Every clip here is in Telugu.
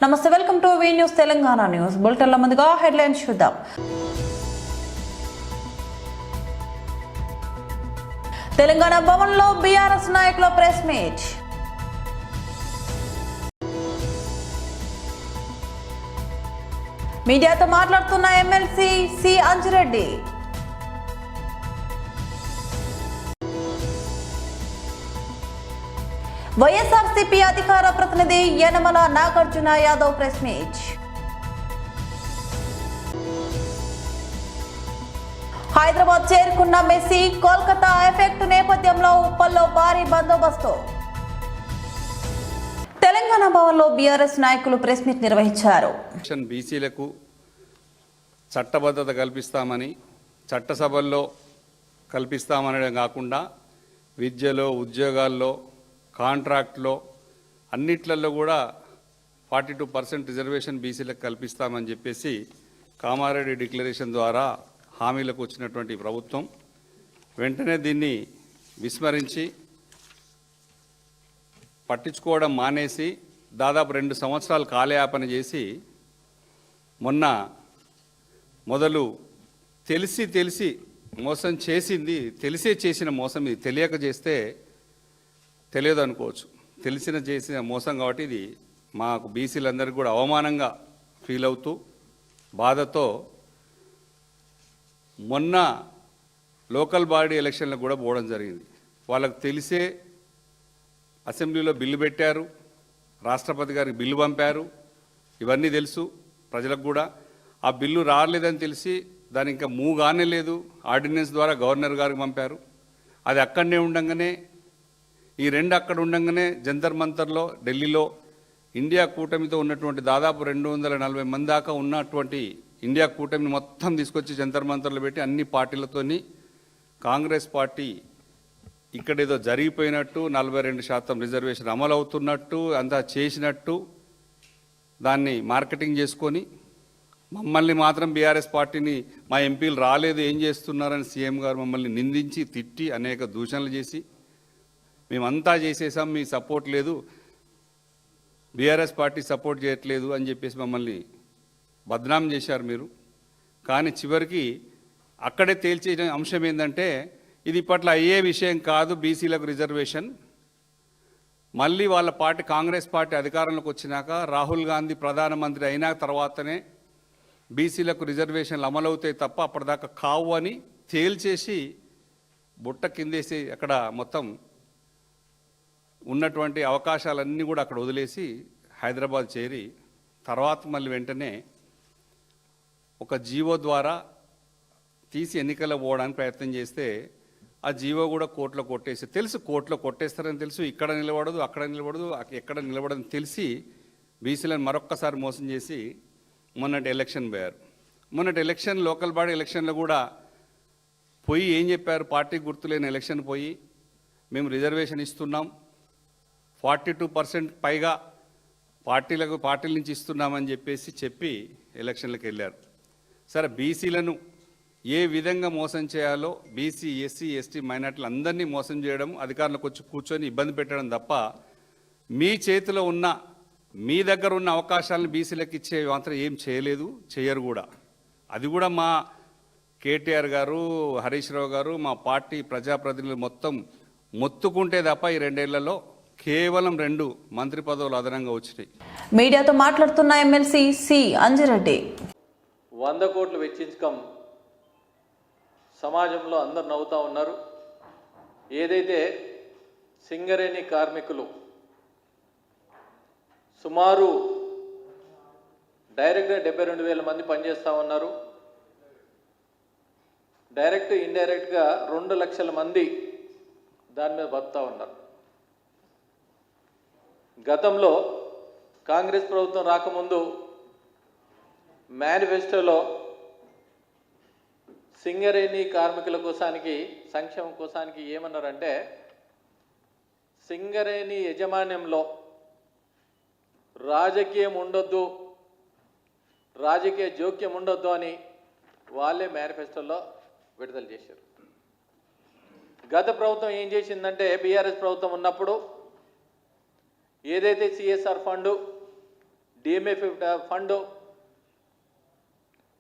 నమస్తే, welcome to V News Telangana news బులెటిన్ల ముందుగా హెడ్లైన్స్ చూద్దాం. తెలంగాణ భవన్లో బీఆర్ఎస్ నాయకుల ప్రెస్ మీట్. మీడియాతో మాట్లాడుతున్న ఎమ్మెల్సీ సి అంజిరెడ్డి. వైఎస్ఆర్సీపీ అధికార ప్రతినిధి యనమల నాగార్జున యాదవ్ ప్రెస్ మీట్. హైదరాబాద్ చేరుకున్న మెస్సీ, కోల్కతా ఎఫెక్ట్ నేపథ్యంలో ఉప్పల్లో భారీ బందోబస్తు. తెలంగాణ భవన్లో బీఆర్ఎస్ నాయకులు ప్రెస్ మీట్ నిర్వహించారు. బీసీలకు చట్టబద్ధత కల్పిస్తామని, చట్టసభల్లో కల్పిస్తామనడం కాకుండా విద్యలో, ఉద్యోగాల్లో, కాంట్రాక్ట్లో అన్నిట్లలో కూడా 42% రిజర్వేషన్ బీసీలకు కల్పిస్తామని చెప్పేసి కామారెడ్డి డిక్లరేషన్ ద్వారా హామీలకు వచ్చినటువంటి ప్రభుత్వం వెంటనే దీన్ని విస్మరించి పట్టించుకోవడం మానేసి దాదాపు 2 సంవత్సరాలు కాలయాపన చేసి మొన్న మొదలు తెలిసి మోసం చేసింది, తెలిసే చేసిన మోసం ఇది. తెలియక చేస్తే తెలియదు అనుకోవచ్చు, చేసిన మోసం కాబట్టి ఇది మాకు బీసీలందరికీ కూడా అవమానంగా ఫీల్ అవుతూ బాధతో మొన్న లోకల్ బాడీ ఎలక్షన్లకు కూడా పోవడం జరిగింది. వాళ్ళకు తెలిసే అసెంబ్లీలో బిల్లు పెట్టారు, రాష్ట్రపతి గారికి బిల్లు పంపారు, ఇవన్నీ తెలుసు ప్రజలకు కూడా. ఆ బిల్లు రాలేదని తెలిసి దాని ఇంకా మూవ్ కానే లేదు, ఆర్డినెన్స్ ద్వారా గవర్నర్ గారికి పంపారు. అది అక్కడనే ఉండంగానే ఈ 2 అక్కడ ఉండంగానే జంతర్ మంతర్లో ఢిల్లీలో ఇండియా కూటమితో ఉన్నటువంటి దాదాపు 240 మంది దాకా ఉన్నటువంటి ఇండియా కూటమిని మొత్తం తీసుకొచ్చి జంతర్ మంతర్లో పెట్టి అన్ని పార్టీలతోని కాంగ్రెస్ పార్టీ ఇక్కడేదో జరిగిపోయినట్టు, 42% రిజర్వేషన్ అమలు అవుతున్నట్టు, అంతా చేసినట్టు దాన్ని మార్కెటింగ్ చేసుకొని మమ్మల్ని మాత్రం బీఆర్ఎస్ పార్టీని మా ఎంపీలు రాలేదు, ఏం చేస్తున్నారని సీఎం గారు మమ్మల్ని నిందించి తిట్టి అనేక దూషణలు చేసి మేమంతా చేసేసాం, మీ సపోర్ట్ లేదు, బీఆర్ఎస్ పార్టీ సపోర్ట్ చేయట్లేదు అని చెప్పేసి మమ్మల్ని బద్నాం చేశారు మీరు. కానీ చివరికి అక్కడే తేల్చిన అంశం ఏంటంటే ఇది ఇప్పట్లో అయ్యే విషయం కాదు. బీసీలకు రిజర్వేషన్ మళ్ళీ వాళ్ళ పార్టీ కాంగ్రెస్ పార్టీ అధికారంలోకి వచ్చినాక, రాహుల్ గాంధీ ప్రధానమంత్రి అయిన తర్వాతనే బీసీలకు రిజర్వేషన్లు అమలవుతాయి తప్ప అప్పటిదాకా కావు అని తేల్చేసి బుట్ట కిందేసి అక్కడ మొత్తం ఉన్నటువంటి అవకాశాలన్నీ కూడా అక్కడ వదిలేసి హైదరాబాద్ చేరి తర్వాత మళ్ళీ వెంటనే ఒక జీవో ద్వారా తీసి ఎన్నికల్లో పోవడానికి ప్రయత్నం చేస్తే ఆ జీవో కూడా కోర్టులో కొట్టేసి తెలుసు, కోర్టులో కొట్టేస్తారని తెలుసు, ఇక్కడ నిలబడదు, అక్కడ నిలబడదు, ఎక్కడ నిలబడదని తెలిసి బీసీలను మరొక్కసారి మోసం చేసి మొన్నటి ఎలక్షన్ పోయారు. మొన్నటి ఎలక్షన్ లోకల్ బాడీ ఎలక్షన్లో కూడా పోయి ఏం చెప్పారు, పార్టీ గుర్తులేని ఎలక్షన్ పోయి మేము రిజర్వేషన్ ఇస్తున్నాం, 42% పైగా పార్టీల నుంచి ఇస్తున్నామని చెప్పి ఎలక్షన్లకు వెళ్ళారు. సరే, బీసీలను ఏ విధంగా మోసం చేయాలో బీసీ, ఎస్సీ, ఎస్టీ, మైనార్టీలు అందరినీ మోసం చేయడం, అధికారులకు వచ్చి కూర్చొని ఇబ్బంది పెట్టడం తప్ప మీ చేతిలో ఉన్న మీ దగ్గర ఉన్న అవకాశాలను బీసీలకు ఇచ్చే మాత్రం ఏం చేయలేదు, చేయరు కూడా. అది కూడా మా కేటీఆర్ గారు, హరీష్ రావు గారు, మా పార్టీ ప్రజాప్రతినిధులు మొత్తం మొత్తుకుంటే తప్ప ఈ 2 ఏళ్లలో కేవలం 2 మంత్రి పదవులు అదనంగా వచ్చినాయి. మీడియాతో మాట్లాడుతున్న ఎమ్మెల్సీ సి అంజిరెడ్డి. 100 కోట్లు వెచ్చించకం సమాజంలో అందరు నవ్వుతూ ఉన్నారు. ఏదైతే సింగరేణి కార్మికులు సుమారు డైరెక్ట్గా 72,000 మంది పనిచేస్తూ ఉన్నారు, డైరెక్ట్ ఇండైరెక్ట్గా 2 లక్షల మంది దాని మీద బతుకుతూ ఉన్నారు. గతంలో కాంగ్రెస్ ప్రభుత్వం రాకముందు మేనిఫెస్టోలో సింగరేణి కార్మికుల కోసానికి, సంక్షేమం కోసానికి ఏమన్నారంటే సింగరేణి యజమాన్యంలో రాజకీయం ఉండొద్దు, రాజకీయ జోక్యం ఉండొద్దు అని వాళ్ళే మేనిఫెస్టోలో విడుదల చేశారు. గత ప్రభుత్వం ఏం చేసిందంటే బీఆర్ఎస్ ప్రభుత్వం ఉన్నప్పుడు ఏదైతే సిఎస్ఆర్ ఫండ్ డిఎంఎఫ్ ఫండ్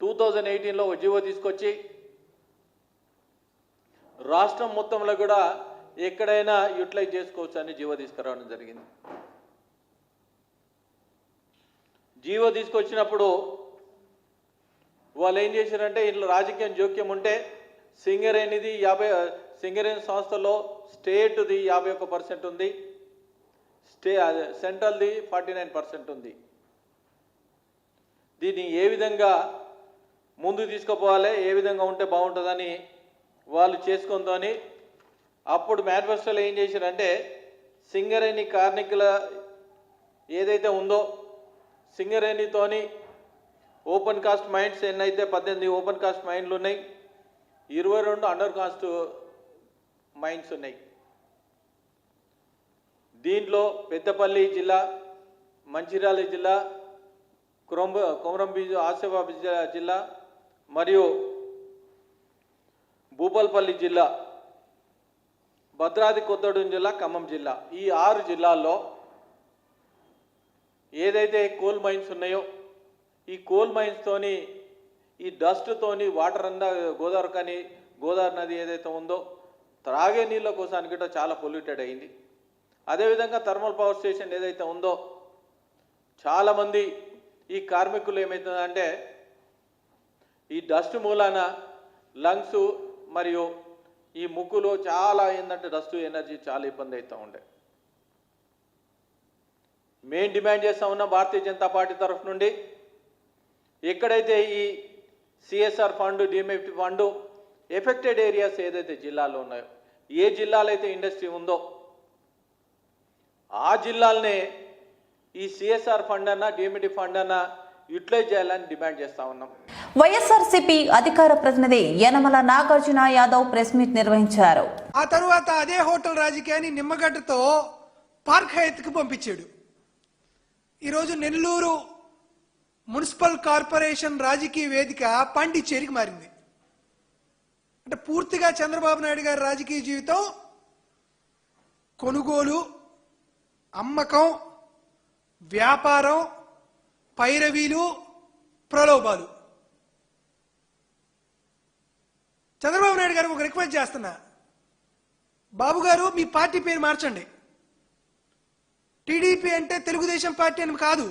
2018లో ఒక జీవో తీసుకొచ్చి రాష్ట్రం మొత్తంలో కూడా ఎక్కడైనా యూటిలైజ్ చేసుకోవచ్చు అని జీవో తీసుకురావడం జరిగింది. జీవో తీసుకొచ్చినప్పుడు వాళ్ళు ఏం చేశారంటే ఇంట్లో రాజకీయ జోక్యం ఉంటే సింగరేణిది 50, సింగరేణి సంస్థలో స్టేట్ది 51% ఉంది, సెంట్రల్ది 49% ఉంది. దీన్ని ఏ విధంగా ముందుకు తీసుకుపోవాలి, ఏ విధంగా ఉంటే బాగుంటుందని వాళ్ళు చేసుకుందని అప్పుడు మేనిఫెస్టోలో ఏం చేశారంటే సింగరేణి కార్మికుల ఏదైతే ఉందో సింగరేణితోని ఓపెన్ కాస్ట్ మైన్స్ ఎన్నైతే 18 ఓపెన్ కాస్ట్ మైన్లు ఉన్నాయి, 22 అండర్ కాస్ట్ మైన్స్ ఉన్నాయి. దీంట్లో పెద్దపల్లి జిల్లా, మంచిర్యాల జిల్లా, కొమరంభీం ఆసిఫాబాద్ జిల్లా మరియు భూపాలపల్లి జిల్లా, భద్రాద్రి కొత్తగూడెం జిల్లా, ఖమ్మం జిల్లా, ఈ 6 జిల్లాల్లో ఏదైతే కోల్ మైన్స్ ఉన్నాయో ఈ కోల్ మైన్స్తోని ఈ డస్ట్తోని వాటర్ అంతా గోదావరి నది ఏదైతే ఉందో త్రాగే నీళ్ళ కోసానికి కూడా చాలా పొల్యూటెడ్ అయింది. అదేవిధంగా థర్మల్ పవర్ స్టేషన్ ఏదైతే ఉందో చాలామంది ఈ కార్మికులు ఏమవుతుందంటే ఈ డస్ట్ మూలాన లంగ్స్ మరియు ఈ ముక్కులో చాలా ఏంటంటే డస్ట్ ఎనర్జీ చాలా ఇబ్బంది అవుతూ ఉండే. మేము డిమాండ్ చేస్తూ ఉన్నాం భారతీయ జనతా పార్టీ తరఫు నుండి ఎక్కడైతే ఈ CSR fund, DMF fund affected areas ఏదైతే జిల్లాలో ఉన్నాయో, ఏ జిల్లాలో అయితే ఇండస్ట్రీ ఉందో ఆ జిల్లాలనే ఈ సిఎస్ఆర్ ఫండ్ అన్నా డిఎంఎఫ్ ఫండ్ అన్నా యూటిలైజ్ చేయాలని డిమాండ్ చేస్తా ఉన్నాం. వైఎస్ఆర్సీపీ అధికార ప్రతినిధి యనమల నాగార్జున యాదవ్ ప్రెస్ మీట్ నిర్వహించారు. ఆ తరువాత అదే హోటల్ రాజకీయాన్ని నిమ్మగడ్డతో పార్క్ హయత్కి పంపించాడు. ఈరోజు నెల్లూరు మున్సిపల్ కార్పొరేషన్ రాజకీయ వేదిక పాండిచ్చేరికి మారింది. అంటే పూర్తిగా చంద్రబాబు నాయుడు గారి రాజకీయ జీవితం కొనుగోలు, అమ్మకం, వ్యాపారం, పైరవీలు, ప్రలోభాలు. చంద్రబాబు నాయుడు గారికి ఒక రిక్వెస్ట్ చేస్తున్నా, బాబు గారు మీ పార్టీ పేరు మార్చండి. టీడీపీ అంటే తెలుగుదేశం పార్టీ అని కాదు,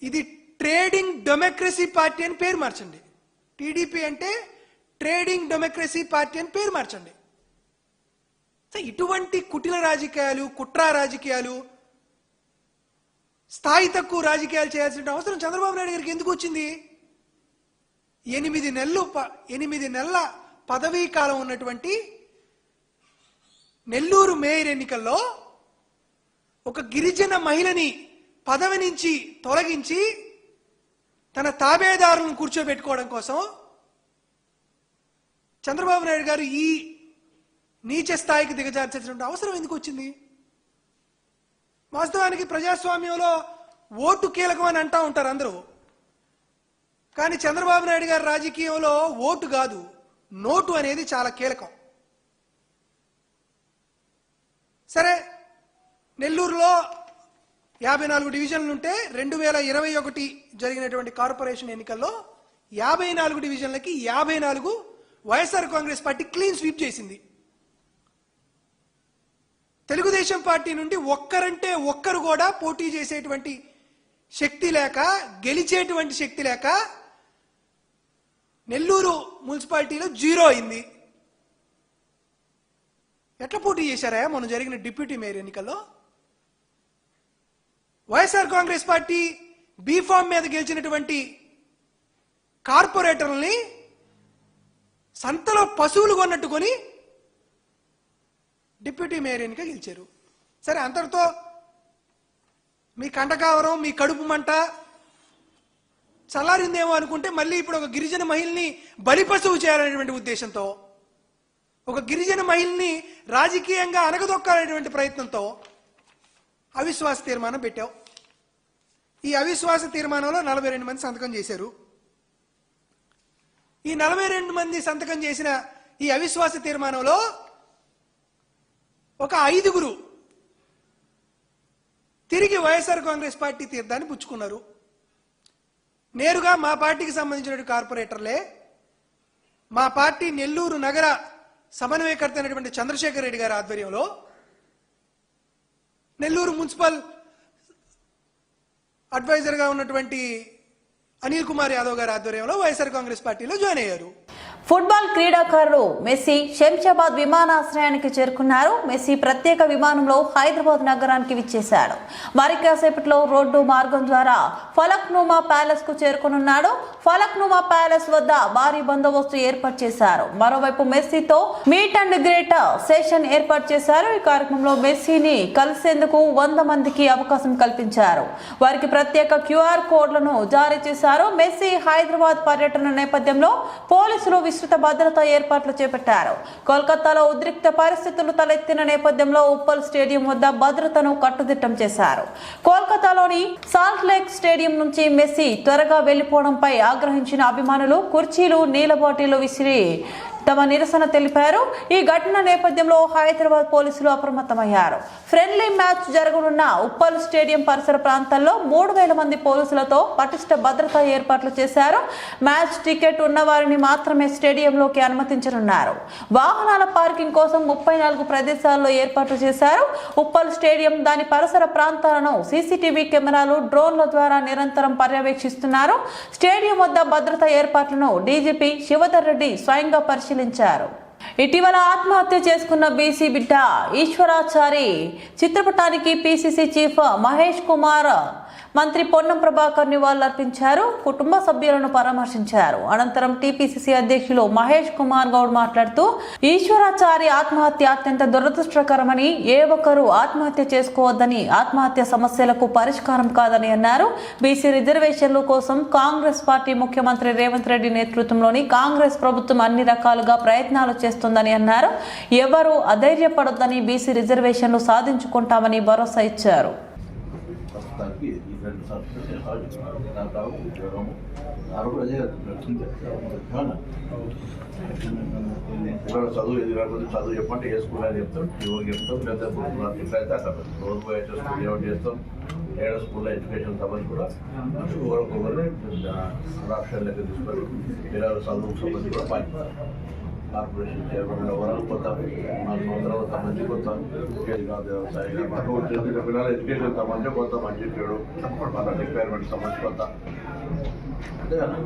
ఇది ట్రేడింగ్ డెమోక్రసీ పార్టీ అని పేరు మార్చండి. టీడీపీ అంటే ట్రేడింగ్ డెమోక్రసీ పార్టీ అని పేరు మార్చండి. ఇటువంటి కుటిల రాజకీయాలు, కుట్ర రాజకీయాలు, స్థాయి తక్కువ రాజకీయాలు చేయాల్సిన అవసరం చంద్రబాబు నాయుడు గారికి ఎందుకు వచ్చింది? 8 నెలల పదవీ కాలం ఉన్నటువంటి నెల్లూరు మేయర్ ఎన్నికల్లో ఒక గిరిజన మహిళని పదవి నుంచి తొలగించి తన తాబేదారులను కూర్చోబెట్టుకోవడం కోసం చంద్రబాబు నాయుడు గారు ఈ నీచ స్థాయికి దిగజార్చాల్సిన అవసరం ఎందుకు వచ్చింది? వాస్తవానికి ప్రజాస్వామ్యంలో ఓటు కీలకం అని అంటూ ఉంటారు అందరూ. కానీ చంద్రబాబు నాయుడు గారి రాజకీయంలో ఓటు కాదు, నోటు అనేది చాలా కీలకం. సరే, నెల్లూరులో 54 డివిజన్లు ఉంటే 2021 జరిగినటువంటి కార్పొరేషన్ ఎన్నికల్లో 54 డివిజన్లకి 54 YSR Congress party clean sweep చేసింది. తెలుగుదేశం పార్టీ నుండి ఒక్కరంటే ఒక్కరు కూడా పోటీ చేసేటువంటి శక్తి లేక, గెలిచేటువంటి శక్తి లేక నెల్లూరు మున్సిపాలిటీలో 0 అయింది. ఎట్లా పోటీ చేశారా మొన్న జరిగిన డిప్యూటీ మేయర్ ఎన్నికల్లో? వైఎస్ఆర్ కాంగ్రెస్ పార్టీ బీఫామ్ మీద గెలిచినటువంటి కార్పొరేటర్లని సంతలో పశువులు కొన్నట్టుకొని డిప్యూటీ మేయర్ ఎన్నిక గెలిచారు. సరే, అంతటితో మీ కంటకావరం, మీ కడుపు మంట చల్లారిందేమో అనుకుంటే మళ్ళీ ఇప్పుడు ఒక గిరిజన మహిళని బలి పశువు చేయాలనేటువంటి ఉద్దేశంతో, ఒక గిరిజన మహిళని రాజకీయంగా అనగదొక్కాలనేటువంటి ప్రయత్నంతో అవిశ్వాస తీర్మానం పెట్టావు. ఈ అవిశ్వాస తీర్మానంలో 42 మంది సంతకం చేశారు. ఈ 42 మంది సంతకం చేసిన ఈ అవిశ్వాస తీర్మానంలో ఒక 5గురు తిరిగి వైఎస్ఆర్ కాంగ్రెస్ పార్టీ తీర్థాన్ని పుచ్చుకున్నారు. నేరుగా మా పార్టీకి సంబంధించిన కార్పొరేటర్లే మా పార్టీ నెల్లూరు నగర సమన్వయకర్త అయినటువంటి చంద్రశేఖర్ రెడ్డి గారి ఆధ్వర్యంలో నెల్లూరు మున్సిపల్ అడ్వైజర్గా ఉన్నటువంటి అనిల్ కుమార్ యాదవ్ గారి ఆధ్వర్యంలో వైఎస్ఆర్ కాంగ్రెస్ పార్టీలో జాయిన్ అయ్యారు. ఫుట్బాల్ క్రీడాకారుడు మెస్సీ శంషాబాద్ విమానాశ్రయానికి చేరుకున్నారు. మెస్సీ ప్రత్యేక విమానంలో హైదరాబాద్ నగరానికి విచ్చేశాడు. మరి కాసేపట్లో రోడ్డు మార్గం ద్వారా ఫలక్నుమా ప్యాలెస్ కు చేరుకున్నాడు. ఫలక్నుమా ప్యాలెస్ వద్ద భారీ బందోబస్తు ఏర్పాటు చేశారు. మరోవైపు మెస్సీతో మీట్ అండ్ గ్రేట్ సెషన్ ఏర్పాటు చేశారు. ఈ కార్యక్రమంలో మెస్సీని కలిసేందుకు 100 మందికి అవకాశం కల్పించారు. వారికి ప్రత్యేక QR కోడ్లను జారీ చేశారు. మెస్సీ హైదరాబాద్ పర్యటన నేపథ్యంలో పోలీసులు విస్తృత భద్రతా ఏర్పాట్లు చేపట్టారు. కోల్కతాలో ఉద్రిక్త పరిస్థితులు తలెత్తిన నేపథ్యంలో ఉప్పల్ స్టేడియం వద్ద భద్రతను కట్టుదిట్టం చేశారు. కోల్కతాలోని సాల్ట్ లేక్ స్టేడియం నుంచి మెస్సీ త్వరగా వెళ్లిపోవడంపై ఆగ్రహించిన అభిమానులు కుర్చీలు, నీళ్ల బాటిళ్లు విసిరి తమ నిరసన తెలిపారు. ఈ ఘటన నేపథ్యంలో హైదరాబాద్ పోలీసులు అప్రమత్తమయ్యారు. ఫ్రెండ్లీ మ్యాచ్ జరగనున్న ఉప్పల్ స్టేడియం పరిసర ప్రాంతాల్లో 3000 మంది పోలీసులతో పటిష్ట భద్రతా ఏర్పాట్లు చేశారు. మ్యాచ్ టికెట్ ఉన్న వారిని మాత్రమే స్టేడియంలోకి అనుమతించనున్నారు. వాహనాల పార్కింగ్ కోసం 34 ప్రదేశాల్లో ఏర్పాట్లు చేశారు. ఉప్పల్ స్టేడియం, దాని పరిసర ప్రాంతాలను CCTV కెమెరాలు, డ్రోన్ల ద్వారా నిరంతరం పర్యవేక్షిస్తున్నారు. స్టేడియం వద్ద భద్రతా ఏర్పాట్లను డీజీపీ శివధర్ రెడ్డి స్వయంగా పరిశీలించారు. ఇటీవల ఆత్మహత్య చేసుకున్న బీసీ బిడ్డ ఈశ్వరాచారి చిత్రపటానికి PCC చీఫ్ మహేష్ కుమార్, మంత్రి పొన్నం ప్రభాకర్ నివాళులర్పించారు. కుటుంబ సభ్యులను పరామర్శించారు. అనంతరం TPCC అధ్యక్షులు మహేష్ కుమార్ గౌడ్ మాట్లాడుతూ ఈశ్వరాచారి ఆత్మహత్య అత్యంత దురదృష్టకరమని, ఏ ఒక్కరూ ఆత్మహత్య చేసుకోవద్దని, ఆత్మహత్య సమస్యలకు పరిష్కారం కాదని అన్నారు. బీసీ రిజర్వేషన్ల కోసం కాంగ్రెస్ పార్టీ ముఖ్యమంత్రి రేవంత్ రెడ్డి నేతృత్వంలోని కాంగ్రెస్ ప్రభుత్వం అన్ని రకాలుగా ప్రయత్నాలు చేస్తుందని అన్నారు. ఎవరూ అధైర్యపడొద్దని, బీసీ రిజర్వేషన్లు సాధించుకుంటామని భరోసా ఇచ్చారు. చదువు ఇది కాకపోతే చదువు చెప్పంటే ఏ స్కూల్ అని చెప్తాం, యువకి చెప్తాం, లేదా ఎట్లయితే అక్కడ రోజు పోయే స్కూల్ ఏమో చేస్తాం. ఏడో స్కూల్లో ఎడ్యుకేషన్ సంబంధించి కూడా ఒకరికొకరు రాష్ట్రాలకి తీసుకొని పిల్లల చదువుకు సంబంధించి కూడా పని కార్పొరేషన్ చైర్మన్ ఎవరు కొత్త 4 సంవత్సరాలు సంబంధించి కొత్త వ్యవసాయం పిల్లల ఎడ్యుకేషన్ సంబంధించి కొత్త మంచి పేరు మన రిక్వైర్మెంట్ సంబంధించి కొత్త అంతే కదా.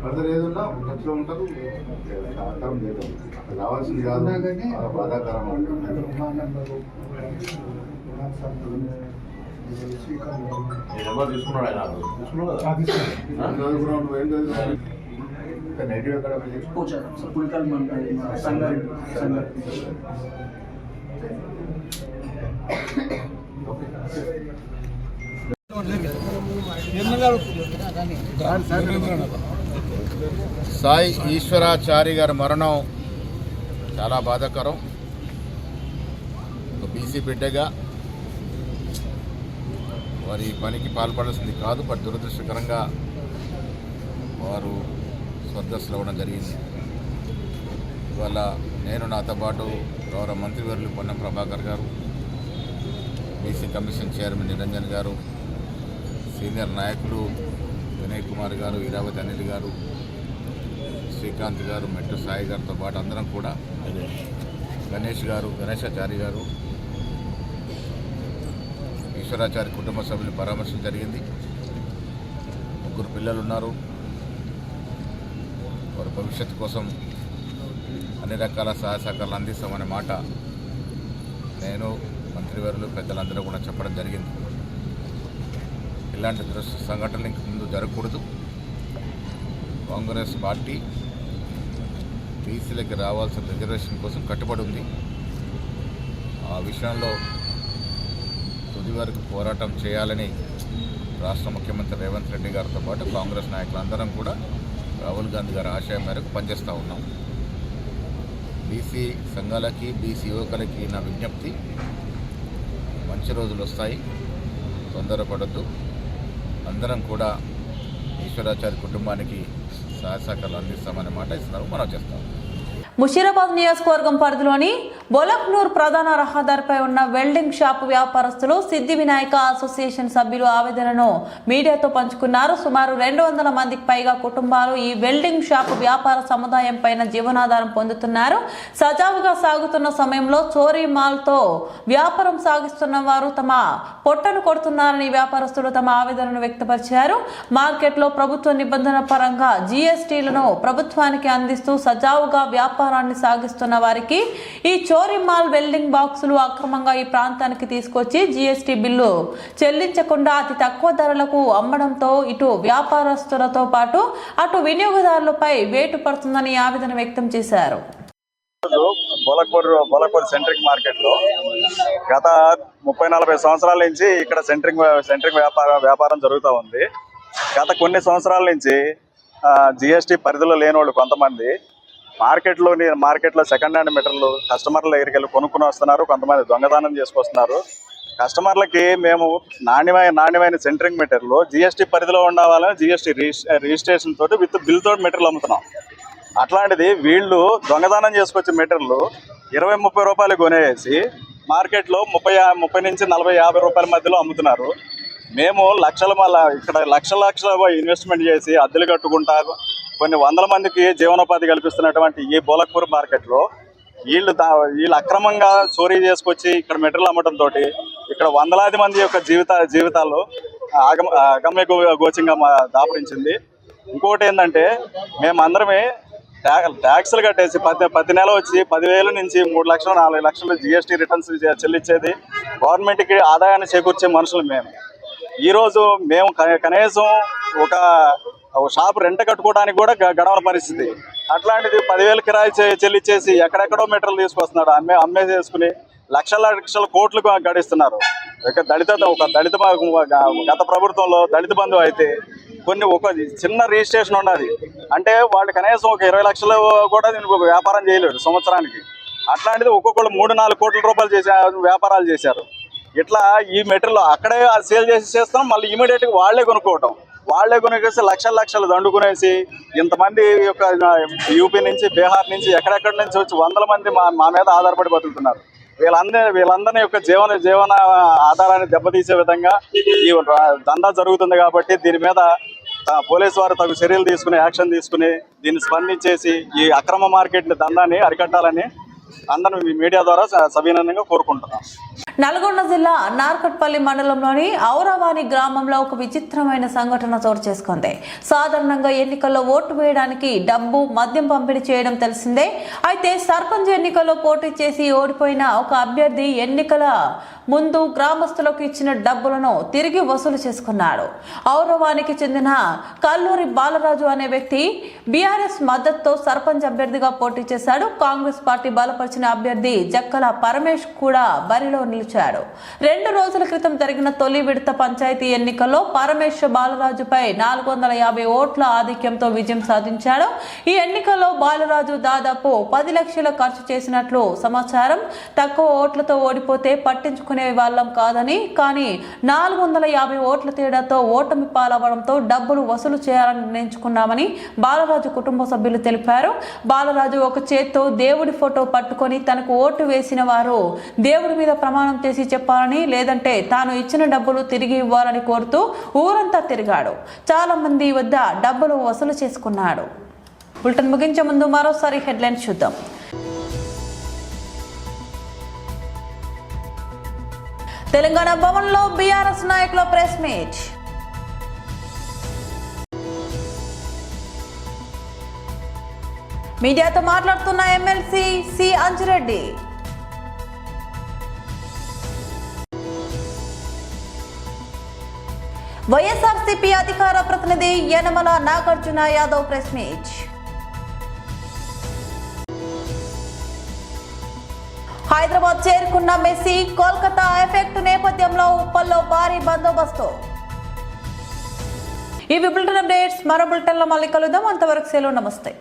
అందరు ఏదన్నా టచ్లో ఉంటారు. సహకారం లేదు, రావాల్సింది కాదు, బాధాకరం. ఎవరు తీసుకున్నాడు ఆయన తీసుకున్నాడు కదా. నువ్వేం చదువుకున్నావు? నెగిటివ్ ఎక్కడ సాయి ఈశ్వరాచారి గారి మరణం చాలా బాధాకరం. ఒక బీసీ బిడ్డగా వారి పనికి పాల్పడాల్సింది కాదు, బట్ దురదృష్టకరంగా వారు స్వర్గస్థులు అవ్వడం జరిగింది. ఇవాళ నేను, నాతో పాటు గౌరవ మంత్రివర్యులు పొన్నం ప్రభాకర్ గారు, బీసీ కమిషన్ చైర్మన్ నిరంజన్ గారు, సీనియర్ నాయకులు వినయ్ కుమార్ గారు, ఇరావతి అనిల్ గారు, శ్రీకాంత్ గారు, మెట్టు సాయి గారితో పాటు అందరం కూడా, గణేశాచారి గారు, ఈశ్వరాచారి కుటుంబ సభ్యులు పరామర్శించడం జరిగింది. 3 పిల్లలు ఉన్నారు. వారి భవిష్యత్తు కోసం అన్ని రకాల సహాయ సహకారాలు అందిస్తామనే మాట నేను, మంత్రివర్యులు, పెద్దలందరూ కూడా చెప్పడం జరిగింది. ఇలాంటి సంఘటనలు ఇంక ముందు జరగకూడదు. కాంగ్రెస్ పార్టీ బీసీలకి రావాల్సిన రిజర్వేషన్ కోసం కట్టుబడి ఉంది. ఆ విషయంలో తుది వరకు పోరాటం చేయాలని రాష్ట్ర ముఖ్యమంత్రి రేవంత్ రెడ్డి గారితో పాటు కాంగ్రెస్ నాయకులందరం కూడా రాహుల్ గాంధీ గారి ఆశయం మేరకు పనిచేస్తూ ఉన్నాం. బీసీ సంఘాలకి, బీసీ యువకులకి నా విజ్ఞప్తి, మంచి రోజులు వస్తాయి, తొందరపడద్దు. అందరం కూడా ఈశ్వరాచారి కుటుంబానికి సహాయ సహకారాలు అందిస్తామనే మాట ఇస్తున్నారు, మనం చేస్తాం. ముషీరాబాద్ నియోజకవర్గం పరిధిలోని బొలక్నూర్ ప్రధాన రహదారిపై ఉన్న వెల్డింగ్ షాప్ వ్యాపారస్తులు సిద్ధి వినాయక అసోసియేషన్ సభ్యులు ఆవేదనను మీడియాతో పంచుకున్నారు. సుమారు 200 మందికి పైగా కుటుంబాలు ఈ వెల్డింగ్ షాప్ వ్యాపార సముదాయం పైన జీవనాధారం పొందుతున్నారు. సజావుగా సాగుతున్న సమయంలో చోరీ మాల్తో వ్యాపారం సాగిస్తున్న వారు తమ పొట్టను కొడుతున్నారని వ్యాపారస్తులు తమ ఆవేదనను వ్యక్తపరిచారు. మార్కెట్లో ప్రభుత్వ నిబంధన పరంగా జీఎస్టీలను ప్రభుత్వానికి అందిస్తూ సజావుగా వ్యాపారాన్ని సాగిస్తున్న వారికి ఈ చోరీ మాల్ వెల్డింగ్ బాక్సులు అక్రమంగా ఈ ప్రాంతానికి తీసుకొచ్చి జీఎస్టీ బిల్లు చెల్లించకుండా అతి తక్కువ ధరలకు అమ్మడంతో ఇటు వ్యాపారస్తులతో పాటు అటు వినియోగదారులపై వేటు పడుతుందని ఆవేదన వ్యక్తం చేశారు. బోలక్పూర్ సెంట్రింగ్ మార్కెట్ లో గత 30-40 సంవత్సరాల నుంచి ఇక్కడ సెంట్రింగ్ వ్యాపారం జరుగుతూ ఉంది. గత కొన్ని సంవత్సరాల నుంచి జిఎస్టీ పరిధిలో లేని వాళ్ళు కొంతమంది మార్కెట్లో సెకండ్ హ్యాండ్ మెటీరియల్ కస్టమర్ల దగ్గరికి వెళ్ళి కొనుక్కుని వస్తున్నారు. కొంతమంది దొంగదానం చేసుకొస్తున్నారు. కస్టమర్లకి మేము నాణ్యమైన సెంట్రింగ్ మెటీరియల్ జిఎస్టీ పరిధిలో ఉండవాలని జిఎస్టీ రిజిస్ట్రేషన్ తోటి విత్ బిల్ తోటి మెటీరియల్ అమ్ముతున్నాం. అట్లాంటిది వీళ్ళు దొంగదానం చేసుకొచ్చే మెటీరియల్ 20-30 రూపాయలు కొనేసి మార్కెట్లో 30 నుంచి 40-50 రూపాయల మధ్యలో అమ్ముతున్నారు. మేము ఇక్కడ లక్షల ఇన్వెస్ట్మెంట్ చేసి అద్దెలు కట్టుకుంటా కొన్ని వందల మందికి జీవనోపాధి కల్పిస్తున్నటువంటి ఈ బోలక్పూర్ మార్కెట్లో వీళ్ళు అక్రమంగా చోరీ చేసుకొచ్చి ఇక్కడ మెటీరియల్ అమ్మడంతో ఇక్కడ వందలాది మంది యొక్క జీవితాలు అగమ్య గోచంగా దాపురించింది. ఇంకోటి ఏంటంటే మేమందరమే ట్యాక్సులు కట్టేసి ప్రతి నెల వచ్చి 10,000 నుంచి 3 లక్షలు 4 లక్షలు జిఎస్టీ రిటర్న్స్ చెల్లించేది గవర్నమెంట్కి ఆదాయాన్ని చేకూర్చే మనుషులు మేము. ఈరోజు మేము కనీసం ఒక షాప్ రెంట్ కట్టుకోవడానికి కూడా గడవని పరిస్థితి. అట్లాంటిది 10,000 కిరాయి చెల్లించేసి ఎక్కడెక్కడో మెటీరియల్ తీసుకొస్తున్నాడు. అమ్మేసేసుకుని లక్షల కోట్లు గడిస్తున్నారు. గత ప్రభుత్వంలో దళిత బంధు అయితే ఒక చిన్న రిజిస్ట్రేషన్ ఉన్నది అంటే వాళ్ళు కనీసం ఒక 20 లక్షలు కూడా దీనికి వ్యాపారం చేయలేడు సంవత్సరానికి. అట్లాంటిది ఒక్కొక్కళ్ళు 3-4 కోట్ల రూపాయలు వ్యాపారాలు చేశారు. ఇట్లా ఈ మెటీరియల్ అక్కడే సేల్ చేస్తాం, మళ్ళీ ఇమీడియట్గా వాళ్ళే కొనుక్కేసి లక్షలు దండుకునేసి ఇంతమంది యొక్క యూపీ నుంచి బీహార్ నుంచి ఎక్కడెక్కడి నుంచి వచ్చి వందల మంది మా మీద ఆధారపడి బతుకుతున్నారు. వీళ్ళందరి యొక్క జీవన ఆధారాన్ని దెబ్బతీసే విధంగా ఈ దందా జరుగుతుంది. కాబట్టి దీని మీద పోలీసు వారు తగు చర్యలు తీసుకుని యాక్షన్ తీసుకుని దీన్ని స్పందించేసి ఈ అక్రమ మార్కెట్ దందాన్ని అరికట్టాలని అందరూ మీడియా ద్వారా సవినయంగా కోరుకుంటున్నాం. నల్గొండ జిల్లా నార్కట్పల్లి మండలంలోని ఔరవాణి గ్రామంలో ఒక విచిత్రమైన సంఘటన చోటు చేసుకుంది. సాధారణంగా ఎన్నికల్లో ఓటు వేయడానికి డబ్బు మద్యం పంపిణీ చేయడం తెలిసిందే. అయితే సర్పంచ్ ఎన్నికల్లో పోటీ చేసి ఓడిపోయిన ఒక అభ్యర్థి ఎన్నికల ముందు గ్రామస్తులకు ఇచ్చిన డబ్బులను తిరిగి వసూలు చేసుకున్నాడు. ఔరవానికి చెందిన కల్లూరి బాలరాజు అనే వ్యక్తి బీఆర్ఎస్ మద్దతుతో సర్పంచ్ అభ్యర్థిగా పోటీ చేశాడు. కాంగ్రెస్ పార్టీ బలపరిచిన అభ్యర్థి జక్కల పరమేష్ కూడా బరిలో నిలిచాడు. 2 రోజుల క్రితం జరిగిన తొలి విడత పంచాయతీ ఎన్నికల్లో పరమేష్ బాలరాజుపై 450 ఓట్ల ఆధిక్యంతో విజయం సాధించాడు. ఈ ఎన్నికల్లో బాలరాజు దాదాపు 10 లక్షలు ఖర్చు చేసినట్లు సమాచారం. తక్కువ ఓట్లతో ఓడిపోతే పట్టించుకునే వాళ్ళం కాదని, కానీ 450 ఓట్ల తేడాతో ఓటమి పాలవడంతో డబ్బులు వసూలు చేయాలని నిర్ణయించుకున్నామని బాలరాజు కుటుంబ సభ్యులు తెలిపారు. బాలరాజు ఒక చేత్తో దేవుడి ఫోటో పట్టుకొని తనకు ఓటు వేసిన వారు దేవుడి మీద ప్రమాణం చేసి చెప్పాలని, లేదంటే తాను ఇచ్చిన డబ్బులు తిరిగి ఇవ్వాలని కోరుతూ ఊరంతా తిరిగాడు. చాలా మంది వద్ద డబ్బులు వసూలు చేసుకున్నాడు. బులెటిన్ ముగించే ముందు మరోసారి హెడ్లైన్స్ చూద్దాం. తెలంగాణ భవన్లో బీఆర్ఎస్ నాయకుల ప్రెస్ మీట్. మీడియాతో మాట్లాడుతున్న ఎమ్మెల్సీ సి అంజిరెడ్డి. వైఎస్ఆర్సీపీ అధికార ప్రతినిధి యనమల నాగార్జున యాదవ్ ప్రెస్ మీట్. హైదరాబాద్ చేరుకున్న మెస్సీ కోల్కతా ఎఫెక్ట్ నేపథ్యంలో ఉప్పల్లో భారీ బందోబస్తు. ఈ బులెటిన్ అప్డేట్స్ మరో బులెటిన్లో మళ్ళీ కలుద్దాం. అంతవరకు సెలవు, నమస్తే.